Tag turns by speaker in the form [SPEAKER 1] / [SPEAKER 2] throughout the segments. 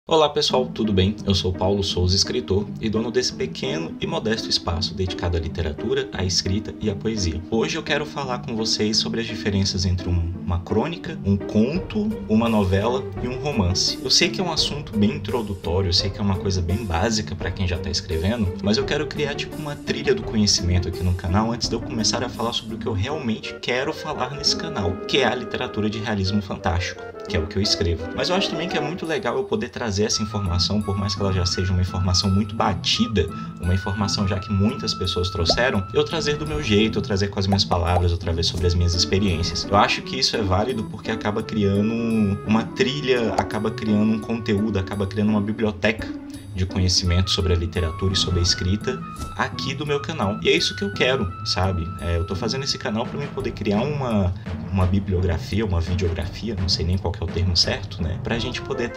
[SPEAKER 1] Olá pessoal, tudo bem? Eu sou Paulo Souza, escritor e dono desse pequeno e modesto espaço dedicado à literatura, à escrita e à poesia. Hoje eu quero falar com vocês sobre as diferenças entre uma crônica, um conto, uma novela e um romance. Eu sei que é um assunto bem introdutório, eu sei que é uma coisa bem básica para quem já está escrevendo, mas eu quero criar uma trilha do conhecimento aqui no canal antes de eu começar a falar sobre o que eu realmente quero falar nesse canal, que é a literatura de realismo fantástico, que é o que eu escrevo. Mas eu acho também que é muito legal eu poder trazer essa informação, por mais que ela já seja uma informação muito batida, uma informação já que muitas pessoas trouxeram, eu trazer do meu jeito, eu trazer com as minhas palavras, eu trazer sobre as minhas experiências. Eu acho que isso é válido porque acaba criando uma trilha, acaba criando um conteúdo, acaba criando uma biblioteca de conhecimento sobre a literatura e sobre a escrita aqui do meu canal. E é isso que eu quero, sabe? Eu tô fazendo esse canal para eu poder criar uma bibliografia, uma videografia, não sei nem qual que é o termo certo, né? Pra gente poder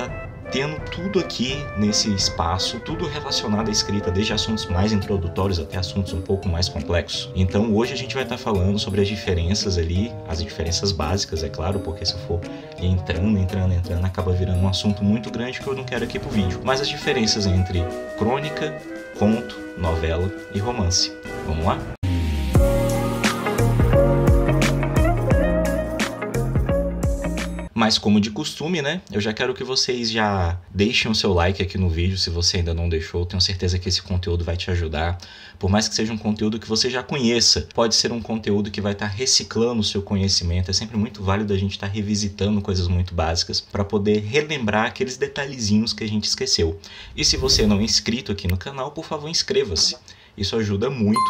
[SPEAKER 1] tendo tudo aqui nesse espaço, tudo relacionado à escrita, desde assuntos mais introdutórios até assuntos um pouco mais complexos. Então hoje a gente vai estar falando sobre as diferenças ali, as diferenças básicas, é claro, porque se eu for entrando, acaba virando um assunto muito grande que eu não quero aqui pro vídeo. Mas as diferenças entre crônica, conto, novela e romance. Vamos lá? Mas como de costume, né? Eu já quero que vocês já deixem o seu like aqui no vídeo, se você ainda não deixou. Tenho certeza que esse conteúdo vai te ajudar. Por mais que seja um conteúdo que você já conheça, pode ser um conteúdo que vai estar reciclando o seu conhecimento. É sempre muito válido a gente estar revisitando coisas muito básicas para poder relembrar aqueles detalhezinhos que a gente esqueceu. E se você não é inscrito aqui no canal, por favor, inscreva-se. Isso ajuda muito,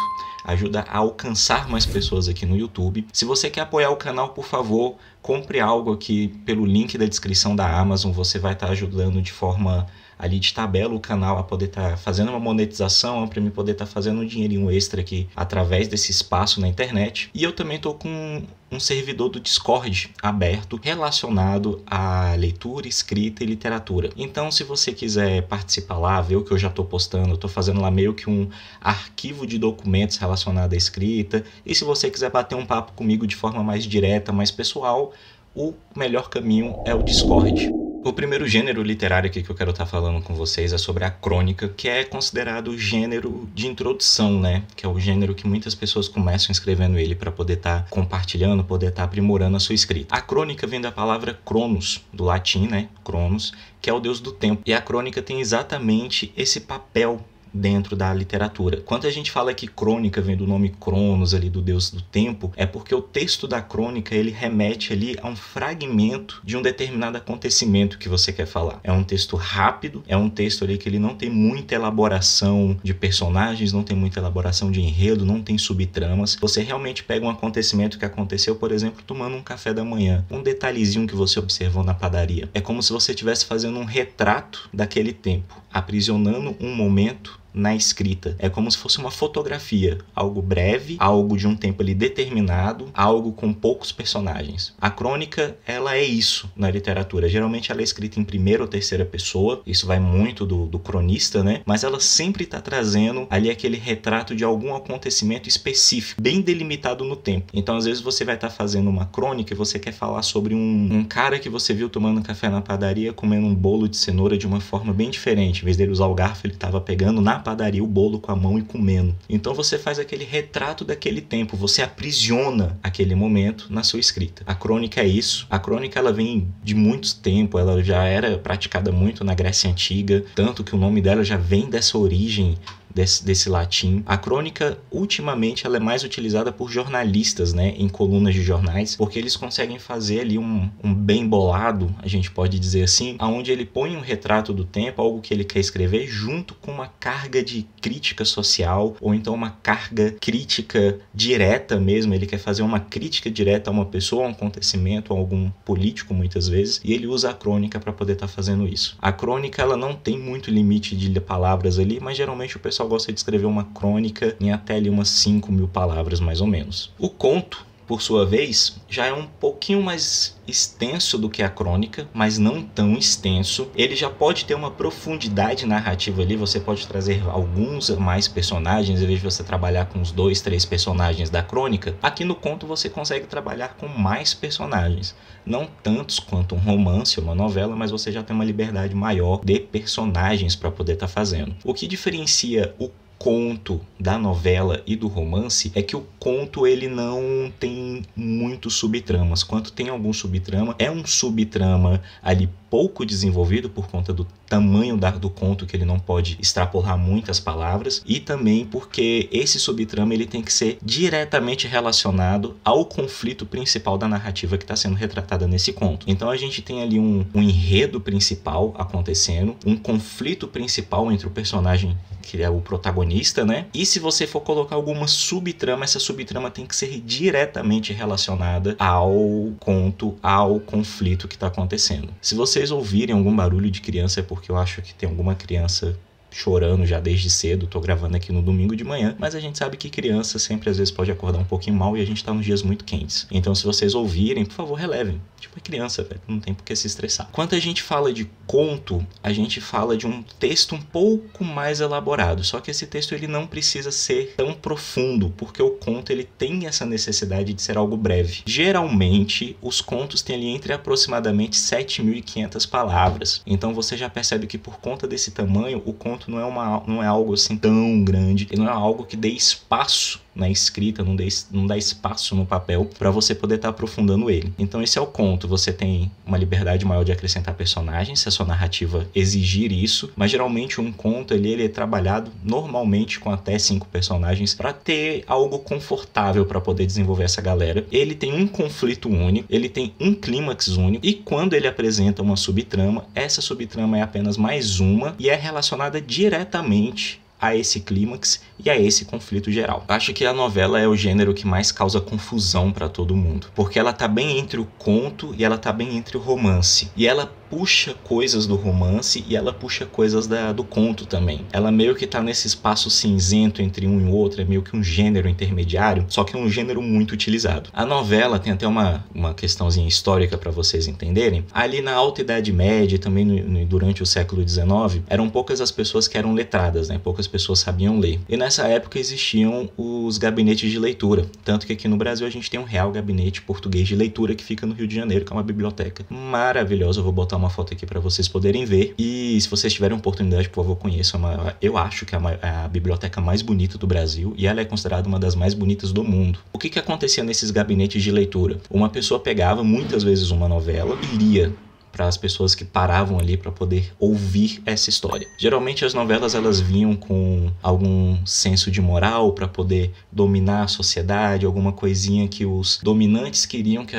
[SPEAKER 1] ajuda a alcançar mais pessoas aqui no YouTube. Se você quer apoiar o canal, por favor, compre algo aqui pelo link da descrição da Amazon. Você vai estar ajudando de forma ali de tabela o canal a poder estar fazendo uma monetização, para mim poder estar fazendo um dinheirinho extra aqui através desse espaço na internet. E eu também estou com um servidor do Discord aberto relacionado à leitura, escrita e literatura. Então, se você quiser participar lá, ver o que eu já estou postando, eu estou fazendo lá meio que um arquivo de documentos relacionado à escrita. E se você quiser bater um papo comigo de forma mais direta, mais pessoal, o melhor caminho é o Discord. O primeiro gênero literário aqui que eu quero estar falando com vocês é sobre a crônica, que é considerado o gênero de introdução, né? Que é o gênero que muitas pessoas começam escrevendo ele para poder estar compartilhando, poder estar aprimorando a sua escrita. A crônica vem da palavra cronos, do latim, né? Cronos, que é o deus do tempo. E a crônica tem exatamente esse papel dentro da literatura. Quando a gente fala que crônica vem do nome Cronos ali, do deus do tempo, é porque o texto da crônica ele remete ali a um fragmento de um determinado acontecimento que você quer falar. É um texto rápido, é um texto ali que ele não tem muita elaboração de personagens, não tem muita elaboração de enredo, não tem subtramas. Você realmente pega um acontecimento que aconteceu, por exemplo, tomando um café da manhã, um detalhezinho que você observou na padaria. É como se você estivesse fazendo um retrato daquele tempo, aprisionando um momento na escrita. É como se fosse uma fotografia, algo breve, algo de um tempo ali determinado, algo com poucos personagens. A crônica, ela é isso na literatura. Geralmente ela é escrita em primeira ou terceira pessoa, isso vai muito do cronista, né? Mas ela sempre está trazendo ali aquele retrato de algum acontecimento específico, bem delimitado no tempo. Então às vezes você vai estar fazendo uma crônica e você quer falar sobre um cara que você viu tomando café na padaria, comendo um bolo de cenoura de uma forma bem diferente. Em vez dele usar o garfo, ele estava pegando na padaria o bolo com a mão e comendo. Então você faz aquele retrato daquele tempo, você aprisiona aquele momento na sua escrita. A crônica é isso. A crônica ela vem de muito tempo, ela já era praticada muito na Grécia Antiga, tanto que o nome dela já vem dessa origem desse latim. A crônica, ultimamente, ela é mais utilizada por jornalistas, né, em colunas de jornais, porque eles conseguem fazer ali um bem bolado, a gente pode dizer assim, onde ele põe um retrato do tempo, algo que ele quer escrever, junto com uma carga de crítica social, ou então uma carga crítica direta mesmo, ele quer fazer uma crítica direta a uma pessoa, a um acontecimento, a algum político, muitas vezes, e ele usa a crônica para poder estar fazendo isso. A crônica, ela não tem muito limite de palavras ali, mas geralmente o pessoal gosta de escrever uma crônica em até ali umas 5.000 palavras, mais ou menos. O conto, por sua vez, já é um pouquinho mais extenso do que a crônica, mas não tão extenso. Ele já pode ter uma profundidade narrativa ali, você pode trazer alguns mais personagens, em vez de você trabalhar com os 2, 3 personagens da crônica. Aqui no conto você consegue trabalhar com mais personagens. Não tantos quanto um romance ou uma novela, mas você já tem uma liberdade maior de personagens para poder estar fazendo. O que diferencia o conto da novela e do romance é que o conto ele não tem muitos subtramas. Quando tem algum subtrama, é um subtrama ali pouco desenvolvido por conta do tamanho do conto, que ele não pode extrapolar muitas palavras, e também porque esse subtrama ele tem que ser diretamente relacionado ao conflito principal da narrativa que está sendo retratada nesse conto. Então a gente tem ali um enredo principal acontecendo, um conflito principal entre o personagem que é o protagonista, né? E se você for colocar alguma subtrama, essa subtrama tem que ser diretamente relacionada ao conto, ao conflito que está acontecendo. Se vocês ouvirem algum barulho de criança, é porque eu acho que tem alguma criança chorando já desde cedo. Tô gravando aqui no domingo de manhã, mas a gente sabe que criança sempre às vezes pode acordar um pouquinho mal e a gente tá nos dias muito quentes. Então se vocês ouvirem, por favor, relevem. Tipo, é criança, velho, não tem por que se estressar. Quando a gente fala de conto, a gente fala de um texto um pouco mais elaborado, só que esse texto ele não precisa ser tão profundo, porque o conto ele tem essa necessidade de ser algo breve. Geralmente, os contos têm ali entre aproximadamente 7.500 palavras. Então você já percebe que por conta desse tamanho, o conto não é algo assim tão grande, e não é algo que dê espaço na escrita, não dá espaço no papel para você poder estar aprofundando ele. Então esse é o conto, você tem uma liberdade maior de acrescentar personagens, se a sua narrativa exigir isso, mas geralmente um conto ele é trabalhado normalmente com até 5 personagens para ter algo confortável para poder desenvolver essa galera. Ele tem um conflito único, ele tem um clímax único, e quando ele apresenta uma subtrama, essa subtrama é apenas mais uma e é relacionada diretamente a esse clímax e a esse conflito geral. Acho que a novela é o gênero que mais causa confusão para todo mundo, porque ela tá bem entre o conto e ela tá bem entre o romance. E ela puxa coisas do romance e ela puxa coisas do conto também. Ela meio que tá nesse espaço cinzento entre um e outro, é meio que um gênero intermediário, só que é um gênero muito utilizado. A novela tem até uma questãozinha histórica para vocês entenderem. Ali na Alta Idade Média, também durante o século XIX, eram poucas as pessoas que eram letradas, né? Poucas pessoas sabiam ler. E nessa época existiam os gabinetes de leitura. Tanto que aqui no Brasil a gente tem um Real Gabinete Português de Leitura que fica no Rio de Janeiro, que é uma biblioteca maravilhosa. Eu vou botar uma foto aqui para vocês poderem ver. E se vocês tiverem oportunidade, por favor, conheçam. Eu acho que é a biblioteca mais bonita do Brasil e ela é considerada uma das mais bonitas do mundo. O que acontecia nesses gabinetes de leitura? Uma pessoa pegava muitas vezes uma novela e lia para as pessoas que paravam ali para poder ouvir essa história. Geralmente as novelas elas vinham com algum senso de moral para poder dominar a sociedade, alguma coisinha que os dominantes queriam que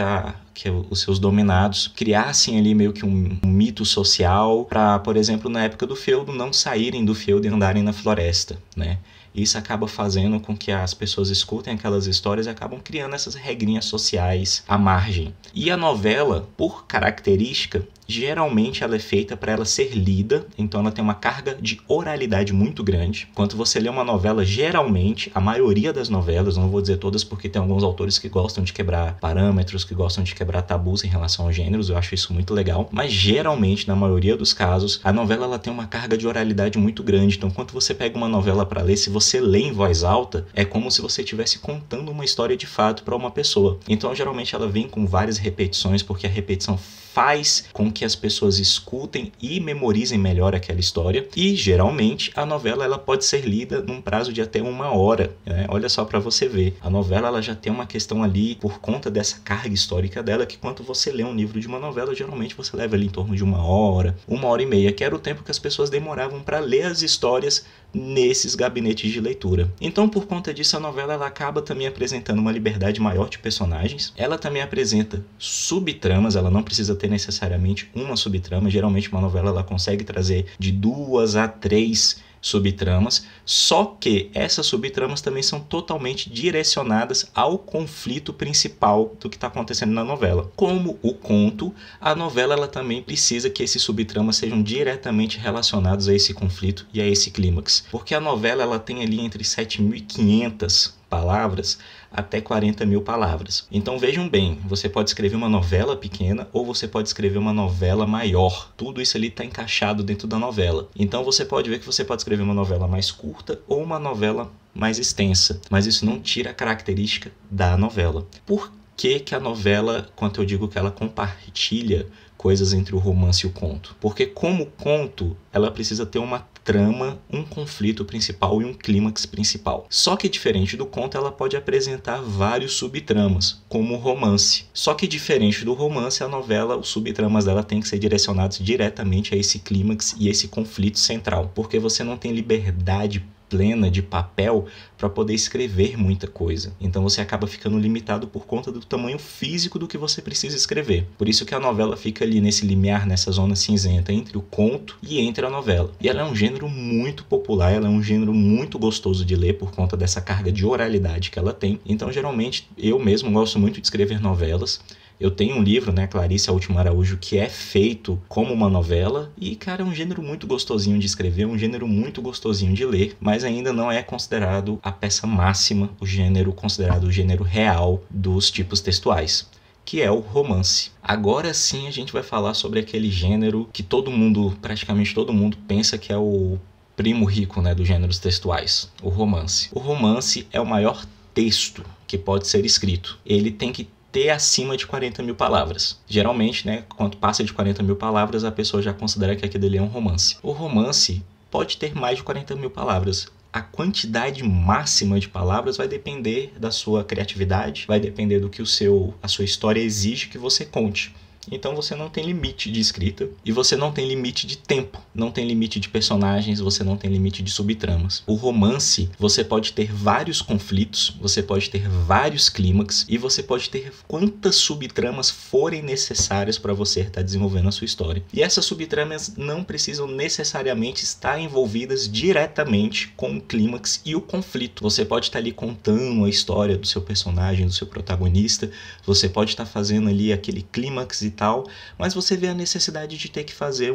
[SPEAKER 1] os seus dominados criassem ali meio que um mito social para, por exemplo, na época do feudo, não saírem do feudo e andarem na floresta, né? Isso acaba fazendo com que as pessoas escutem aquelas histórias e acabam criando essas regrinhas sociais à margem. E a novela, por característica, geralmente ela é feita para ela ser lida, então ela tem uma carga de oralidade muito grande. Quando você lê uma novela, geralmente, a maioria das novelas, não vou dizer todas porque tem alguns autores que gostam de quebrar parâmetros, que gostam de quebrar tabus em relação aos gêneros, eu acho isso muito legal, mas geralmente, na maioria dos casos, a novela ela tem uma carga de oralidade muito grande. Então quando você pega uma novela para ler, se você lê em voz alta, é como se você estivesse contando uma história de fato para uma pessoa. Então geralmente ela vem com várias repetições, porque a repetição faz com que as pessoas escutem e memorizem melhor aquela história. E geralmente a novela ela pode ser lida num prazo de até 1 hora, né? Olha só para você ver, a novela ela já tem uma questão ali por conta dessa carga histórica dela, que quando você lê um livro de uma novela, geralmente você leva ali em torno de 1 hora, 1h30, que era o tempo que as pessoas demoravam para ler as histórias nesses gabinetes de leitura. Então, por conta disso, a novela ela acaba também apresentando uma liberdade maior de personagens. Ela também apresenta subtramas, ela não precisa ter necessariamente uma subtrama. Geralmente uma novela ela consegue trazer de 2 a 3 subtramas, só que essas subtramas também são totalmente direcionadas ao conflito principal do que está acontecendo na novela. Como o conto, a novela ela também precisa que esses subtramas sejam diretamente relacionados a esse conflito e a esse clímax, porque a novela ela tem ali entre 7.500 palavras até 40 mil palavras. Então vejam bem, você pode escrever uma novela pequena ou você pode escrever uma novela maior. Tudo isso ali está encaixado dentro da novela. Então você pode ver que você pode escrever uma novela mais curta ou uma novela mais extensa, mas isso não tira a característica da novela. Por que a novela, quando eu digo que ela compartilha coisas entre o romance e o conto? Porque como conto, ela precisa ter uma trama, um conflito principal e um clímax principal. Só que diferente do conto, ela pode apresentar vários subtramas, como o romance. Só que diferente do romance, a novela, os subtramas dela têm que ser direcionados diretamente a esse clímax e esse conflito central, porque você não tem liberdade plena de papel para poder escrever muita coisa. Então você acaba ficando limitado por conta do tamanho físico do que você precisa escrever. Por isso que a novela fica ali nesse limiar, nessa zona cinzenta entre o conto e entre a novela. E ela é um gênero muito popular, ela é um gênero muito gostoso de ler por conta dessa carga de oralidade que ela tem. Então geralmente eu mesmo gosto muito de escrever novelas. Eu tenho um livro, né, Clarice A Última Araújo, que é feito como uma novela e, cara, é um gênero muito gostosinho de escrever, um gênero muito gostosinho de ler, mas ainda não é considerado a peça máxima, o gênero considerado o gênero real dos tipos textuais, que é o romance. Agora sim a gente vai falar sobre aquele gênero que todo mundo, praticamente todo mundo, pensa que é o primo rico, né, dos gêneros textuais, o romance. O romance é o maior texto que pode ser escrito. Ele tem que ter acima de 40 mil palavras. Geralmente, né, quando passa de 40 mil palavras, a pessoa já considera que aquilo ali é um romance. O romance pode ter mais de 40 mil palavras. A quantidade máxima de palavras vai depender da sua criatividade, vai depender do que a sua história exige que você conte. Então você não tem limite de escrita e você não tem limite de tempo, não tem limite de personagens, você não tem limite de subtramas. O romance, você pode ter vários conflitos, você pode ter vários clímax e você pode ter quantas subtramas forem necessárias para você estar desenvolvendo a sua história. E essas subtramas não precisam necessariamente estar envolvidas diretamente com o clímax e o conflito. Você pode estar ali contando a história do seu personagem, do seu protagonista, você pode estar fazendo ali aquele clímax e tal, mas você vê a necessidade de ter que fazer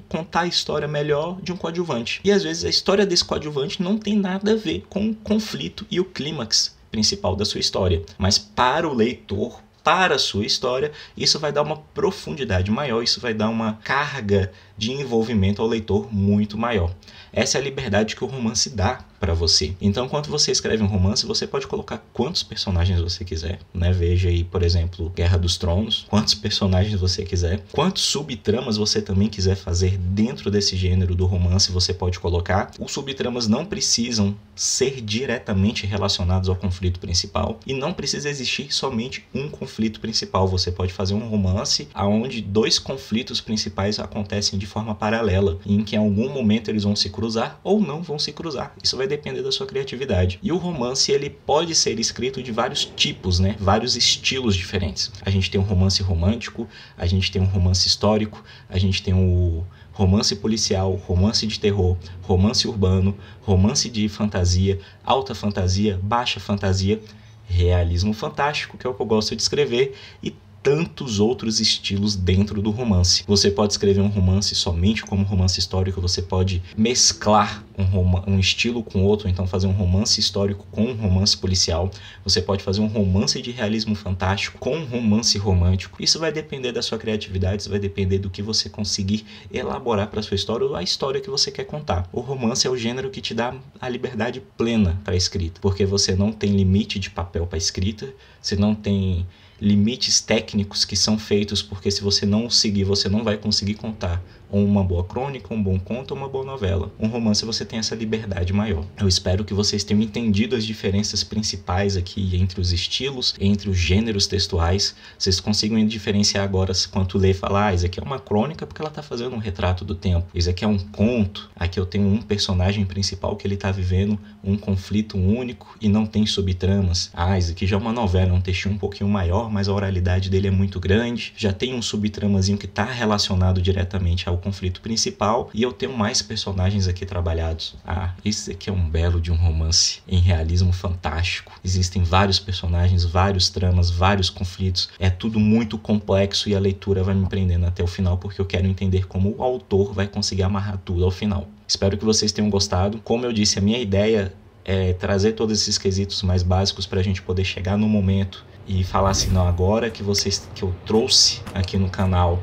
[SPEAKER 1] contar a história melhor de um coadjuvante. E às vezes a história desse coadjuvante não tem nada a ver com o conflito e o clímax principal da sua história, mas para o leitor, para a sua história, isso vai dar uma profundidade maior, isso vai dar uma carga de envolvimento ao leitor muito maior. Essa é a liberdade que o romance dá para você. Então, quando você escreve um romance, você pode colocar quantos personagens você quiser, né? Veja aí, por exemplo, Guerra dos Tronos, quantos personagens você quiser, quantos subtramas você também quiser fazer dentro desse gênero do romance, você pode colocar. Os subtramas não precisam ser diretamente relacionados ao conflito principal e não precisa existir somente um conflito principal. Você pode fazer um romance onde dois conflitos principais acontecem de forma paralela, em que em algum momento eles vão se cruzar ou não vão se cruzar. Isso vai depender da sua criatividade. E o romance, ele pode ser escrito de vários tipos, né? Vários estilos diferentes. A gente tem um romance romântico, a gente tem um romance histórico, a gente tem o romance policial, romance de terror, romance urbano, romance de fantasia, alta fantasia, baixa fantasia, realismo fantástico, que é o que eu gosto de escrever, e tantos outros estilos dentro do romance. Você pode escrever um romance somente como romance histórico, você pode mesclar um estilo com outro, então fazer um romance histórico com um romance policial, você pode fazer um romance de realismo fantástico com um romance romântico. Isso vai depender da sua criatividade, isso vai depender do que você conseguir elaborar para a sua história ou a história que você quer contar. O romance é o gênero que te dá a liberdade plena para a escrita, porque você não tem limite de papel para a escrita, você não tem limites técnicos que são feitos, porque se você não seguir, você não vai conseguir contar uma boa crônica, um bom conto ou uma boa novela. Um romance você tem essa liberdade maior. Eu espero que vocês tenham entendido as diferenças principais aqui entre os estilos, entre os gêneros textuais. Vocês consigam diferenciar agora quando ler e falar, isso aqui é uma crônica porque ela está fazendo um retrato do tempo. Isso aqui é um conto, aqui eu tenho um personagem principal que ele está vivendo um conflito único e não tem subtramas. Isso aqui já é uma novela, um textinho um pouquinho maior, mas a oralidade dele é muito grande. Já tem um subtramazinho que está relacionado diretamente ao conflito principal e eu tenho mais personagens aqui trabalhados. Isso aqui é um belo de um romance em realismo fantástico. Existem vários personagens, vários tramas, vários conflitos. É tudo muito complexo e a leitura vai me prendendo até o final porque eu quero entender como o autor vai conseguir amarrar tudo ao final. Espero que vocês tenham gostado. Como eu disse, a minha ideia trazer todos esses quesitos mais básicos para a gente poder chegar no momento e falar assim, não, agora que eu trouxe aqui no canal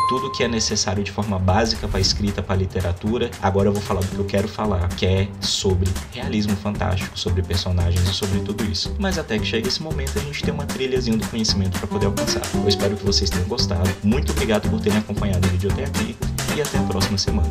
[SPEAKER 1] tudo que é necessário de forma básica para escrita, para literatura, agora eu vou falar do que eu quero falar, que é sobre realismo fantástico, sobre personagens e sobre tudo isso. Mas até que chegue esse momento, a gente tem uma trilhazinha do conhecimento para poder alcançar. Eu espero que vocês tenham gostado. Muito obrigado por terem acompanhado o vídeo até aqui e até a próxima semana.